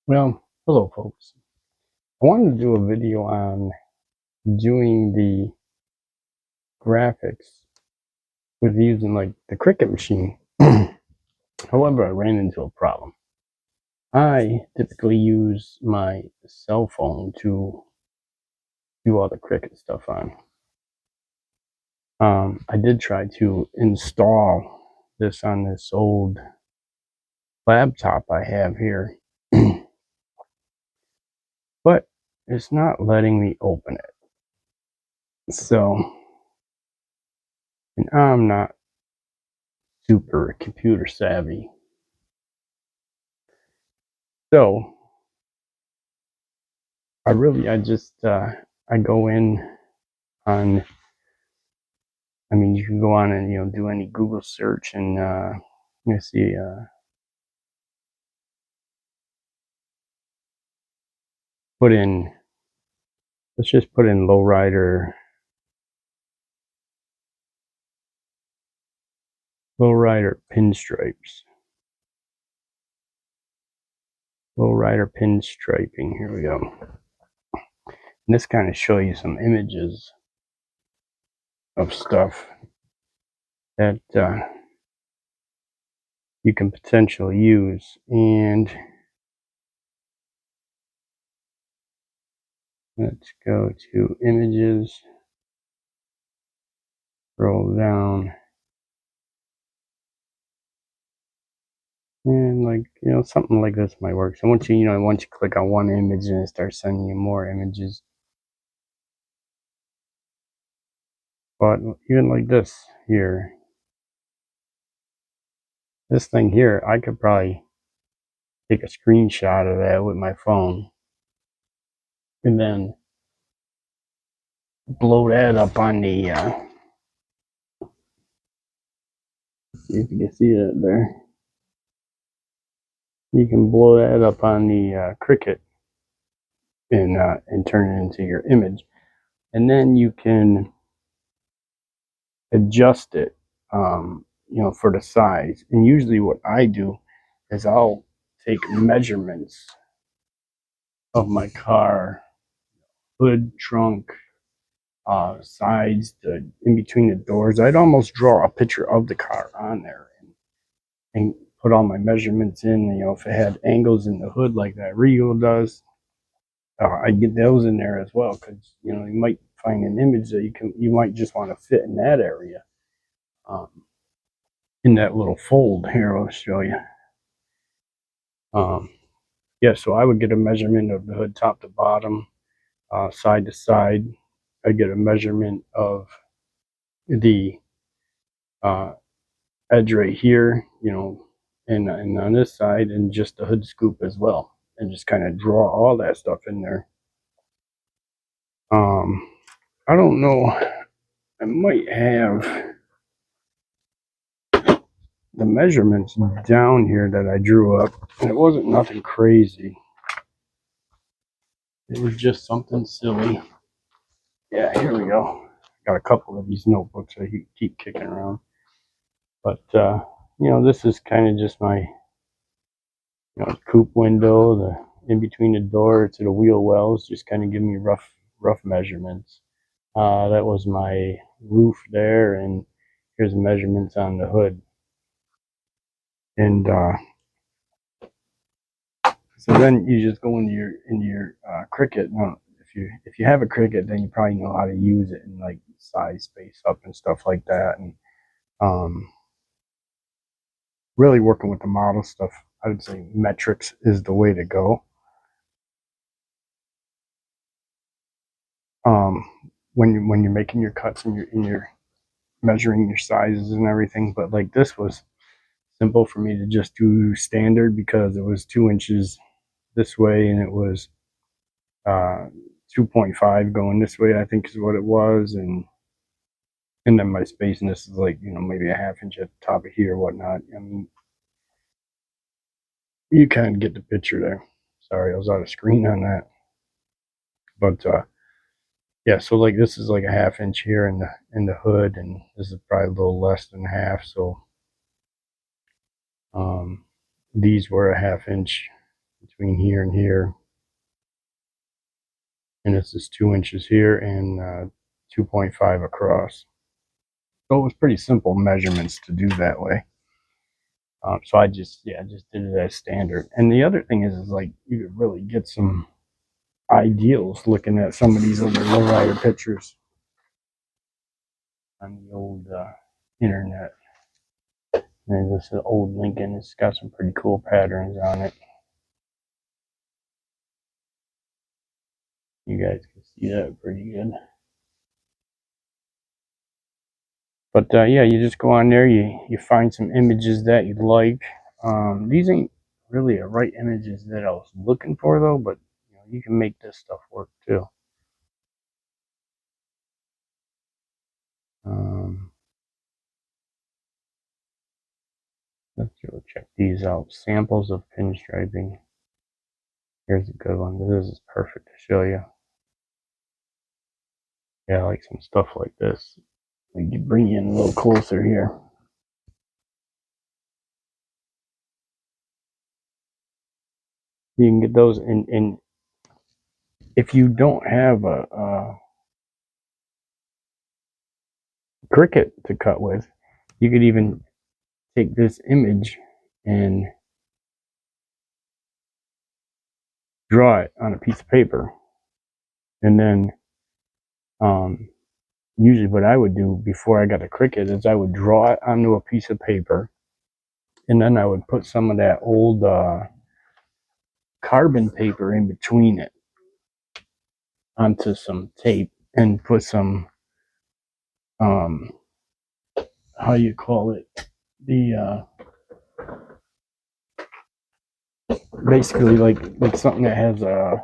Well, hello folks. I wanted to do a video on doing the graphics with using like the Cricut machine. However, I ran into a problem. I typically use my cell phone to do all the Cricut stuff on. I did try to install this on this old laptop I have here, but it's not letting me open it. So, and I'm not super computer savvy. So I go in on, you can go on and, do any Google search and, you see, let's just put in lowrider pinstripes. Lowrider pinstriping, here we go. And this kind of show you some images of stuff that you can potentially use. And let's go to images, scroll down, and something like this might work. So once you click on one image and it starts sending you more images. But even like this here, this thing here, I could probably take a screenshot of that with my phone and then blow that up on the, see if you can see that there. You can blow that up on the Cricut and turn it into your image. And then you can adjust it, for the size. And usually what I do is I'll take measurements of my car, hood, trunk, sides, in between the doors. I'd almost draw a picture of the car on there and put all my measurements in. If it had angles in the hood like that regal does, I'd get those in there as well, because you might find an image that you might just want to fit in that area, in that little fold. Here, I'll show you. Yeah, so I would get a measurement of the hood top to bottom, side to side. I get a measurement of the edge right here, and on this side, and just the hood scoop as well, and just kind of draw all that stuff in there. I don't know, I might have the measurements down here that I drew up, and it wasn't nothing crazy. It was just something silly. Yeah, here we go. Got a couple of these notebooks I keep kicking around. But, this is kind of just my, coupe window, the in between the door to the wheel wells, just kind of give me rough measurements. That was my roof there, and here's the measurements on the hood. And so then you just go into your Cricut. Now, if you have a Cricut, then you probably know how to use it and like size space up and stuff like that. And really working with the model stuff, I would say metrics is the way to go. When you're making your cuts and you're measuring your sizes and everything. But like this was simple for me to just do standard, because it was 2 inches this way and it was 2.5 going this way, I think is what it was, and then my spaciness is like, maybe a ½ inch at the top of here, whatnot. You kind of get the picture there. Sorry, I was out of screen on that. But yeah, so like this is like a ½ inch here in the hood, and this is probably a little less than half. So these were a ½ inch between here and here. And this is 2 inches here and 2.5 across. So it was pretty simple measurements to do that way. So I just did it as standard. And the other thing is like you could really get some ideals looking at some of these other lowrider pictures on the old internet. And this is old Lincoln. It's got some pretty cool patterns on it. You guys can see that pretty good. But yeah, you just go on there, you find some images that you like. These ain't really the right images that I was looking for though, but you know, you can make this stuff work too. Let's go check these out. Samples of pinstriping. Here's a good one. This is perfect to show you. Yeah, I like some stuff like this. We can bring you in a little closer here. You can get those in if you don't have a Cricut to cut with, you could even take this image and draw it on a piece of paper. And then usually what I would do before I got a Cricut is I would draw it onto a piece of paper, and then I would put some of that old carbon paper in between it onto some tape and put some how you call it, the basically like something that has a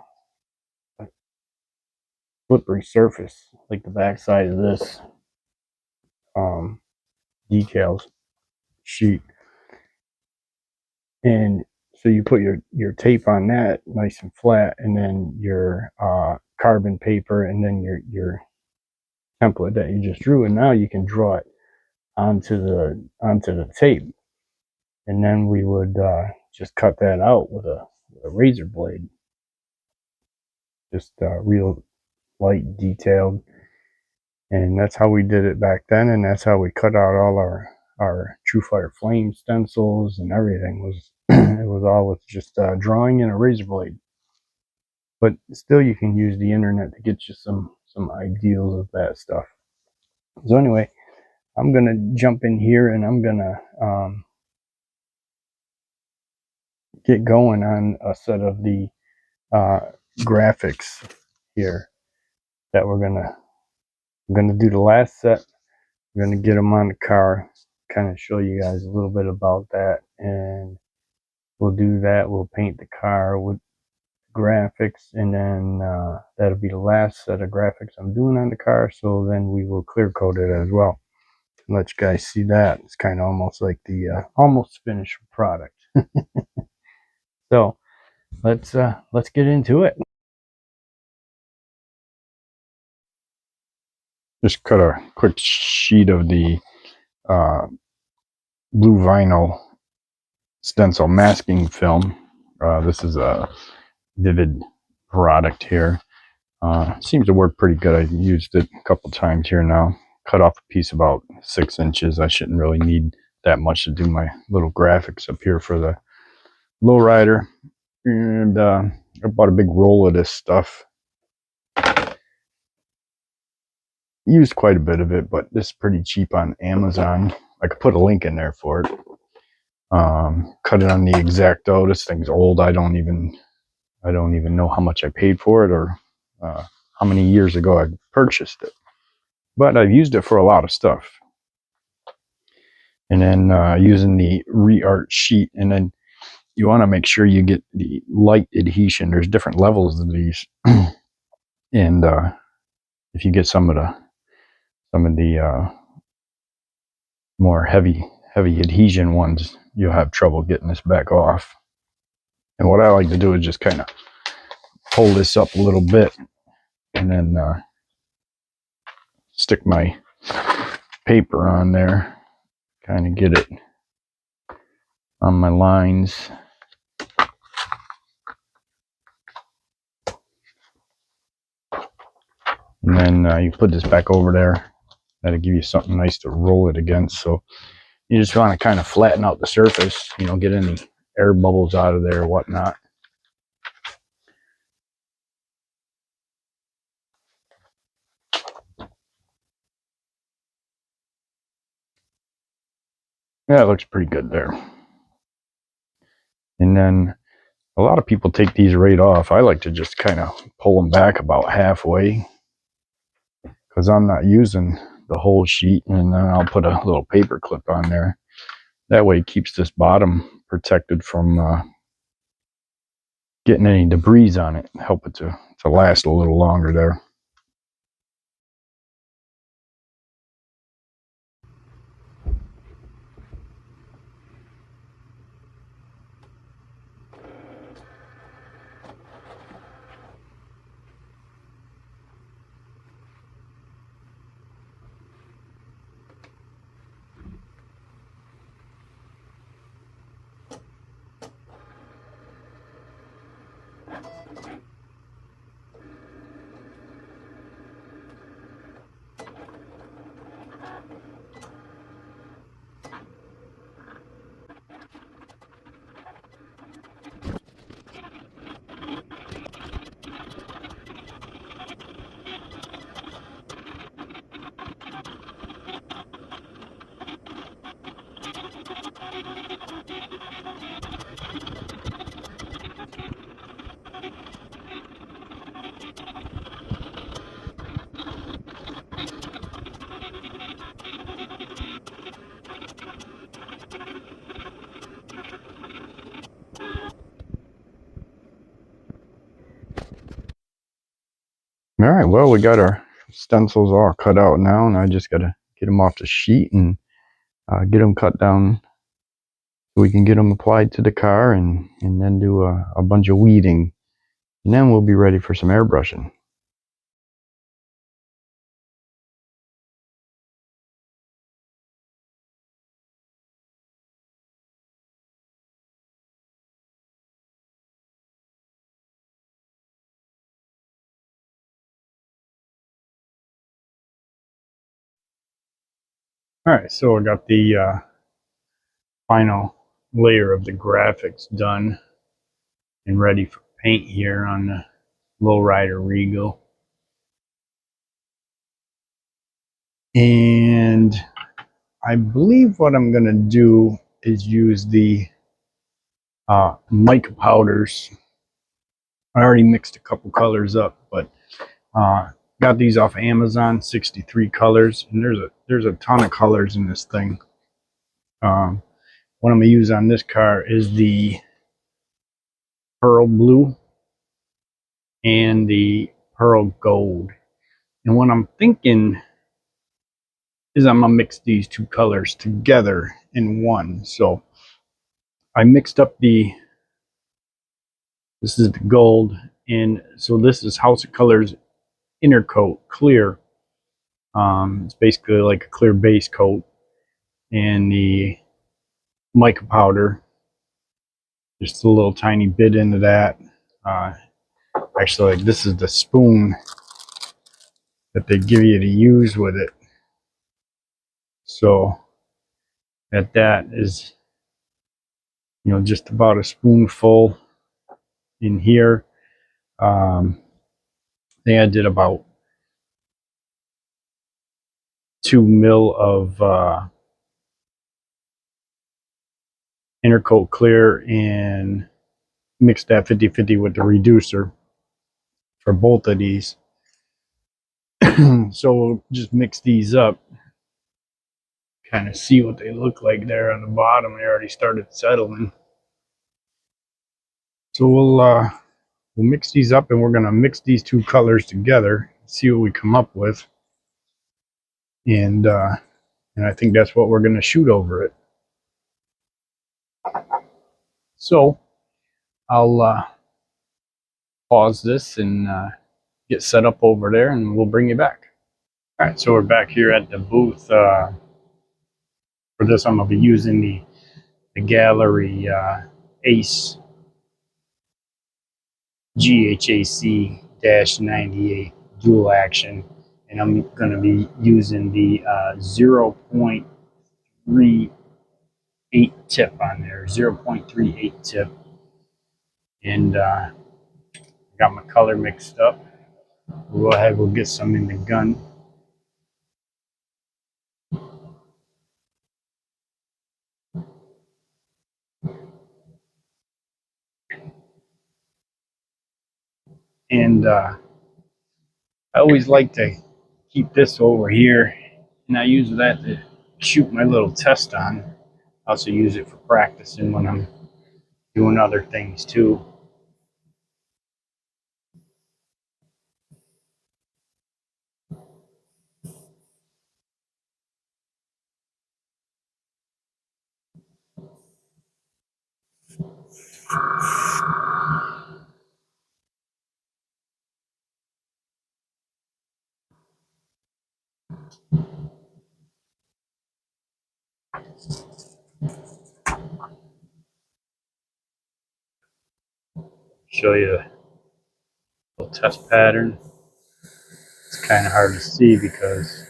slippery surface, like the back side of this decals sheet. And so you put your tape on that nice and flat, and then your carbon paper, and then your template that you just drew, and now you can draw it onto the tape. And then we would just cut that out with a razor blade, just real light detailed. And that's how we did it back then, and that's how we cut out all our True Fire Flame stencils and everything. Was it was all with just drawing and a razor blade. But still, you can use the internet to get you some ideals of that stuff. So anyway, I'm gonna jump in here and I'm gonna get going on a set of the graphics here that we're gonna do the last set. We're gonna get them on the car, kind of show you guys a little bit about that, and we'll do that. We'll paint the car with graphics, and then that'll be the last set of graphics I'm doing on the car. So then we will clear coat it as well. Let you guys see that. It's kind of almost like the almost finished product. So let's get into it. Just cut a quick sheet of the blue vinyl stencil masking film. This is a vivid product here. Seems to work pretty good. I've used it a couple times here now. Cut off a piece about 6 inches. I shouldn't really need that much to do my little graphics up here for the lowrider. And I bought a big roll of this stuff. Used quite a bit of it, but this is pretty cheap on Amazon. I could put a link in there for it. Cut it on the X-Acto. This thing's old. I don't even know how much I paid for it, or how many years ago I purchased it. But I've used it for a lot of stuff. And then using the re-art sheet, and then you want to make sure you get the light adhesion. There's different levels of these, and if you get some of the more heavy adhesion ones, you'll have trouble getting this back off. And what I like to do is just kind of pull this up a little bit, and then stick my paper on there, kind of get it on my lines. And then you put this back over there. That'll give you something nice to roll it against. So you just want to kind of flatten out the surface, you know, get any air bubbles out of there or whatnot. Yeah, it looks pretty good there. And then a lot of people take these right off. I like to just kind of pull them back about halfway because I'm not using the whole sheet, and then I'll put a little paper clip on there. That way it keeps this bottom protected from getting any debris on it. Help it to last a little longer there. All right, well, we got our stencils all cut out now, and I just got to get them off the sheet and get them cut down so we can get them applied to the car, and then do a bunch of weeding. And then we'll be ready for some airbrushing. All right, so I got the final layer of the graphics done and ready for paint here on the lowrider regal. And I believe what I'm going to do is use the mica powders. I already mixed a couple colors up, but got these off Amazon, 63 colors, and there's a ton of colors in this thing. What I'm going to use on this car is the pearl blue and the pearl gold. And what I'm thinking is I'm going to mix these two colors together in one. So I mixed up this is the gold, and so this is House of Colors inner coat clear. It's basically like a clear base coat, and the mica powder, just a little tiny bit into that. Actually, like, this is the spoon that they give you to use with it. So that is, you know, just about a spoonful in here. I think I did about 2 mil of inner coat clear, and mixed that 50-50 with the reducer for both of these. So we'll just mix these up, kind of see what they look like there on the bottom. They already started settling. So we'll mix these up, and we're going to mix these two colors together, see what we come up with, and I think that's what we're going to shoot over it. So I'll pause this and get set up over there, and we'll bring you back. All right, so we're back here at the booth. For this, I'm going to be using the Gallery Ace GHAC-98 dual action and I'm going to be using the 0.38 tip on there, 0.38 tip, and got my color mixed up. We'll go ahead, we'll get some in the gun. And I always like to keep this over here, and I use that to shoot my little test on. I also use it for practicing when I'm doing other things too. Show you a little test pattern. It's kind of hard to see because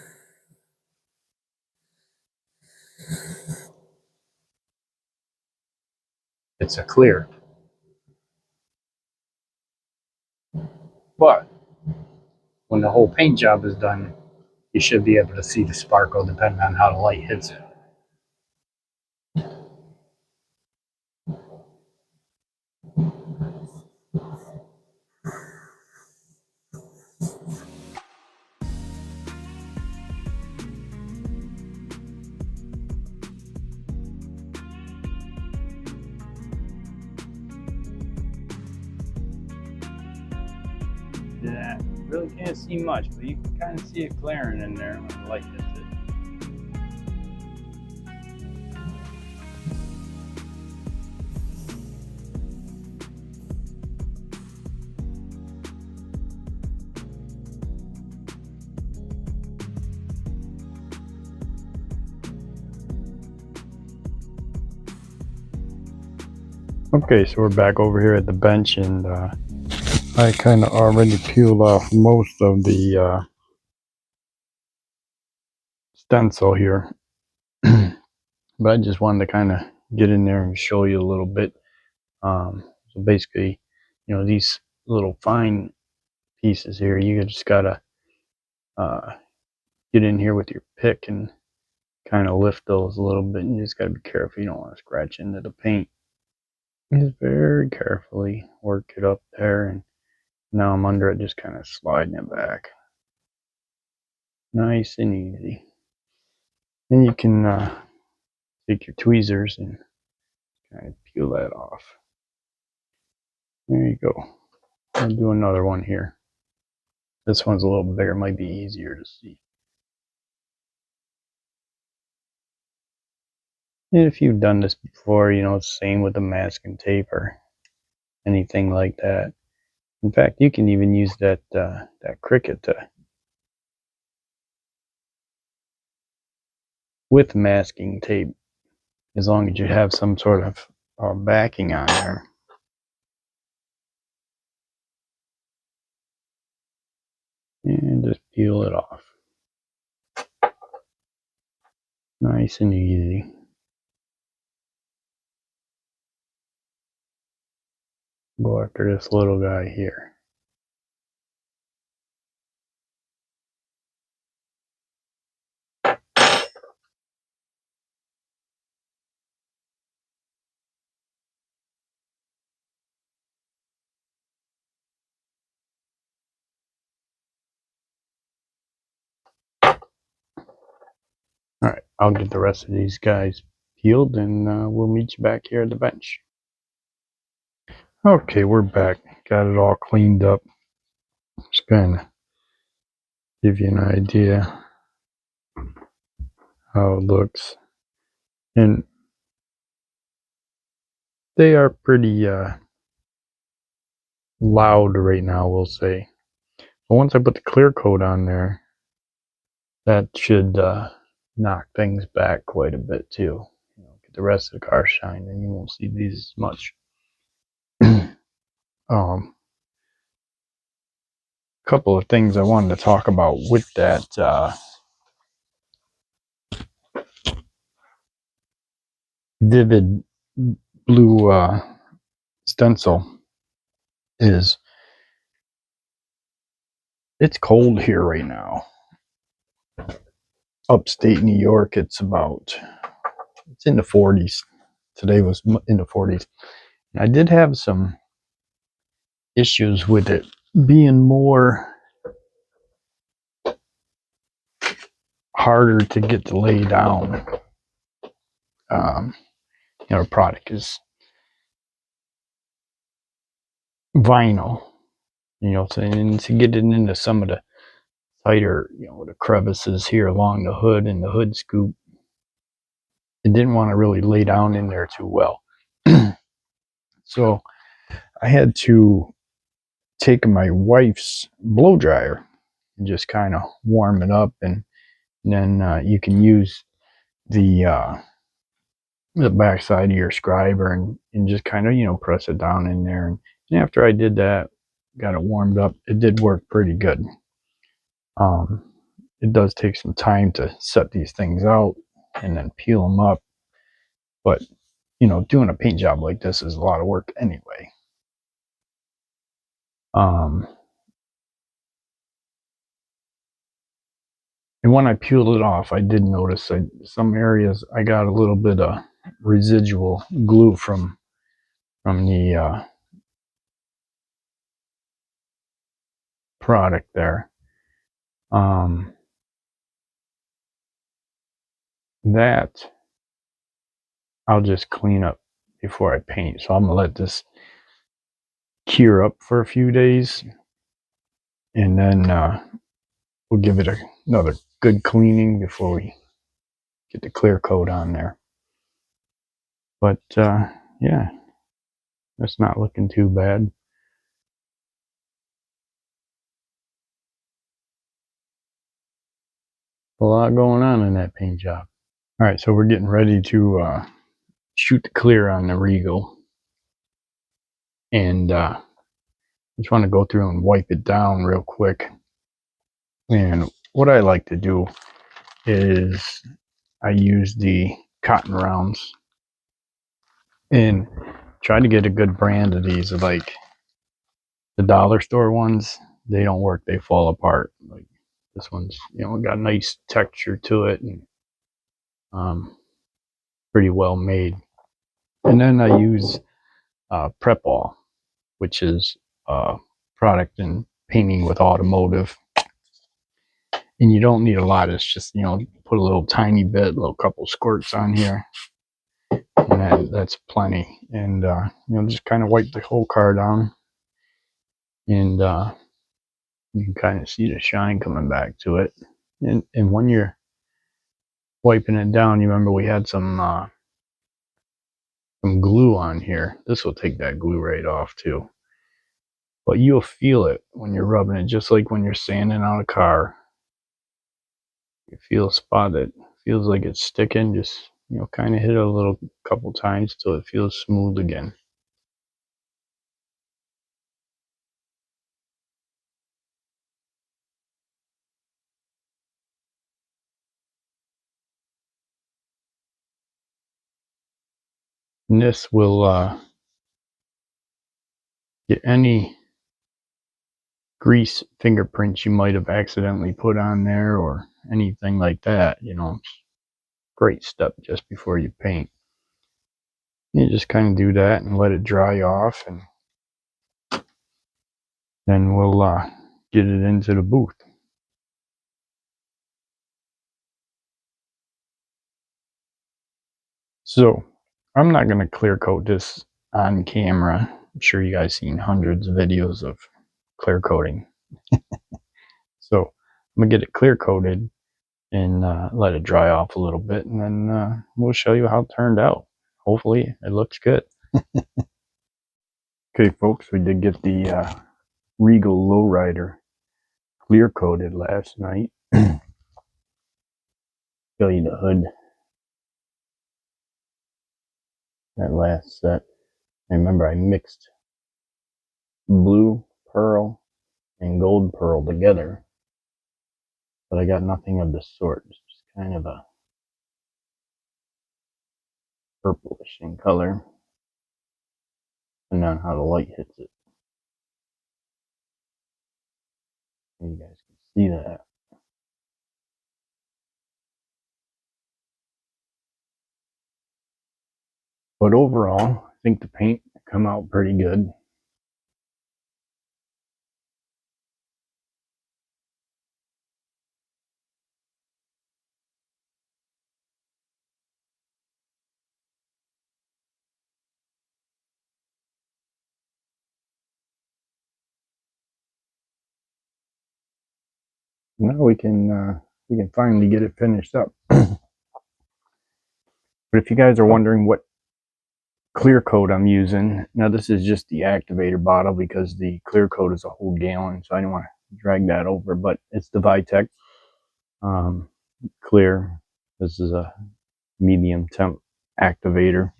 it's a clear. But when the whole paint job is done, you should be able to see the sparkle depending on how the light hits it. Yeah, really can't see much, but you can kind of see it glaring in there when the light hits it. Okay, so we're back over here at the bench, and I kind of already peeled off most of the stencil here, but I just wanted to kind of get in there and show you a little bit. So basically, you know, these little fine pieces here, you just gotta get in here with your pick and kind of lift those a little bit, and you just gotta be careful. You don't want to scratch into the paint. Just very carefully work it up there, and now I'm under it, just kind of sliding it back. Nice and easy. Then you can take your tweezers and kind of peel that off. There you go. I'll do another one here. This one's a little bigger, might be easier to see. And if you've done this before, you know, it's the same with the masking tape or anything like that. In fact, you can even use that cricut with masking tape, as long as you have some sort of backing on there. And just peel it off. Nice and easy. Go after this little guy here. Alright, I'll get the rest of these guys peeled, and we'll meet you back here at the bench. Okay, we're back. Got it all cleaned up. Just kind of give you an idea how it looks. And they are pretty loud right now, we'll say. But once I put the clear coat on there, that should knock things back quite a bit too. You know, get the rest of the car shine, and you won't see these as much. couple of things I wanted to talk about with that vivid blue stencil is it's cold here right now. Upstate New York, it's in the 40s. Today was in the 40s. I did have some issues with it being more harder to get to lay down. The product is vinyl, so and to get it into some of the tighter, the crevices here along the hood and the hood scoop, it didn't want to really lay down in there too well. So I had to take my wife's blow dryer and just kind of warm it up, and then you can use the back side of your scriber and just kind of press it down in there. And after I did that, got it warmed up, it did work pretty good. It does take some time to set these things out and then peel them up, but doing a paint job like this is a lot of work anyway. And when I peeled it off, I did notice some areas I got a little bit of residual glue from the product there. That I'll just clean up before I paint. So I'm gonna let this cure up for a few days, and then we'll give it another good cleaning before we get the clear coat on there. But yeah, that's not looking too bad. A lot going on in that paint job. All right, so we're getting ready to shoot the clear on the Regal, and just want to go through and wipe it down real quick. And what I like to do is I use the cotton rounds and try to get a good brand of these. Like the dollar store ones, they don't work, they fall apart. Like this one's got a nice texture to it, and pretty well made. And then I use Prep All, which is a product in painting with automotive. And you don't need a lot. It's just, put a little tiny bit, little couple squirts on here, and that's plenty. And just kind of wipe the whole car down, and you can kind of see the shine coming back to it. And when you're wiping it down, you remember we had some glue on here. This will take that glue right off too. But you'll feel it when you're rubbing it, just like when you're sanding out a car. You feel a spot that feels like it's sticking. Just kind of hit it a little couple times till it feels smooth again. And this will get any grease fingerprints you might have accidentally put on there or anything like that. Great step just before you paint. You just kind of do that and let it dry off, and then we'll get it into the booth. So I'm not going to clear coat this on camera. I'm sure you guys seen hundreds of videos of clear coating. So I'm going to get it clear coated and let it dry off a little bit, and then we'll show you how it turned out. Hopefully it looks good. Okay folks, we did get the Regal lowrider clear coated last night. Show you the hood. That last set. I remember I mixed blue, pearl, and gold pearl together, but I got nothing of the sort. It's just kind of a purplish in color, depending on how the light hits it. You guys can see that. But overall, I think the paint come out pretty good. Now we can finally get it finished up. But if you guys are wondering what clear coat I'm using, now this is just the activator bottle because the clear coat is a whole gallon, so I don't want to drag that over, but it's the Vitek clear. This is a medium temp activator.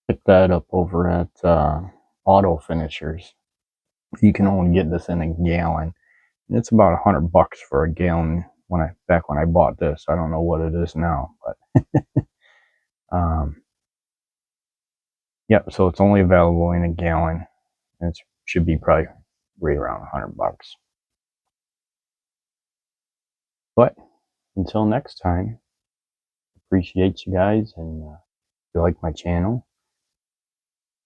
Picked that up over at Auto Finishers. You can only get this in a gallon. It's about $100 for a gallon back when I bought this. I don't know what it is now, but yeah, so it's only available in a gallon, and it should be probably right around $100. But until next time, appreciate you guys, and if you like my channel,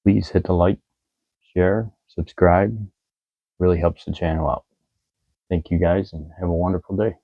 please hit the like, share, subscribe. Really helps the channel out. Thank you guys, and have a wonderful day.